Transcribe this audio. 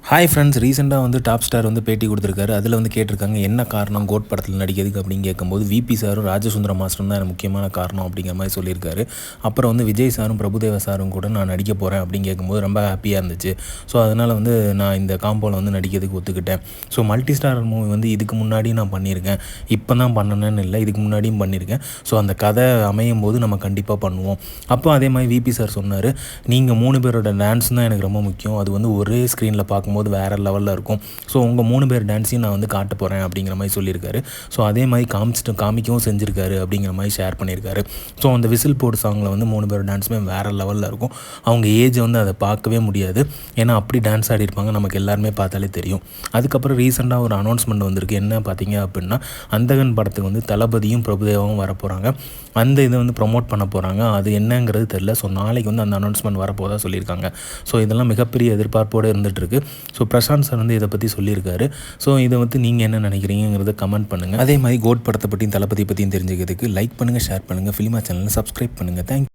Hi friends, ரீசெண்டாக வந்து top star வந்து பேட்டி கொடுத்துருக்காரு. அதில் வந்து கேட்டிருக்காங்க என்ன காரணம் கோட் படத்தில் நடிக்கிறதுக்கு அப்படின்னு கேட்கும்போது விபி சாரும் ராஜசுந்தரம் மாஸ்டரும் தான் எனக்கு முக்கியமான காரணம் அப்படிங்கிற மாதிரி சொல்லியிருக்காரு. அப்புறம் வந்து விஜய் சாரும் பிரபுதேவா சாரும் கூட நான் நடிக்க போகிறேன் அப்படின்னு கேட்கும்போது ரொம்ப ஹாப்பியாக இருந்துச்சு. ஸோ அதனால் வந்து நான் இந்த காம்போவில் வந்து நடிக்கிறதுக்கு ஒத்துக்கிட்டேன். ஸோ மல்டி ஸ்டார் மூவி வந்து இதுக்கு முன்னாடியும் நான் பண்ணியிருக்கேன், இப்போ தான் பண்ணணுன்னு இல்லை, இதுக்கு முன்னாடியும் பண்ணியிருக்கேன். ஸோ அந்த கதை அமையும் போது நம்ம கண்டிப்பாக பண்ணுவோம். அப்போ அதே மாதிரி விபி சார் சொன்னார், நீங்கள் 3 பேரோட டான்ஸ் தான் எனக்கு ரொம்ப முக்கியம், அது வந்து ஒரே ஸ்க்ரீனில் பார்க்கும்போது வேறு லெவலில் இருக்கும். ஸோ உங்கள் 3 பேர் டான்ஸையும் நான் வந்து காட்ட போகிறேன் அப்படிங்கிற மாதிரி சொல்லியிருக்காரு. ஸோ அதே மாதிரி காமிக்கவும் செஞ்சுருக்காரு அப்படிங்கிற மாதிரி ஷேர் பண்ணியிருக்காரு. ஸோ அந்த விசில் போர்டு சாங்கில் வந்து 3 பேர் டான்ஸுமே வேறு லெவலில் இருக்கும். அவங்க ஏஜ் வந்து அதை பார்க்கவே முடியாது, ஏன்னா அப்படி டான்ஸ் ஆடிருப்பாங்க, நமக்கு எல்லாருமே பார்த்தாலே தெரியும். அதுக்கப்புறம் ரீசெண்டாக ஒரு அனௌன்ஸ்மெண்ட் வந்திருக்கு. என்ன பார்த்தீங்க அப்படின்னா, அந்தகன் படத்துக்கு வந்து தளபதியும் பிரபுதேவாவும் வரப்போகிறாங்க. அந்த இதை வந்து ப்ரொமோட் பண்ண போகிறாங்க. அது என்னங்கிறது தெரில. ஸோ நாளைக்கு வந்து அந்த அனௌன்ஸ்மெண்ட் வரப்போதாக சொல்லியிருக்காங்க. ஸோ இதெல்லாம் மிகப்பெரிய எதிர்பார்ப்போடு இருந்துகிட்ருக்கு. ஸோ பிரசாந்த் சார் வந்து இதை பற்றி சொல்லியிருக்காரு. ஸோ இதை வந்து நீங்கள் என்ன நினைக்கிறீங்கிறத கமெண்ட் பண்ணுங்கள். அதே மாதிரி கோட் படத்தை பற்றியும் தளபதி பற்றியும் தெரிஞ்சுக்கிறதுக்கு லைக் பண்ணுங்கள், ஷேர் பண்ணுங்கள், ஃபிலிமா சேனலை சப்ஸ்கிரைப் பண்ணுங்கள். தேங்க்யூ.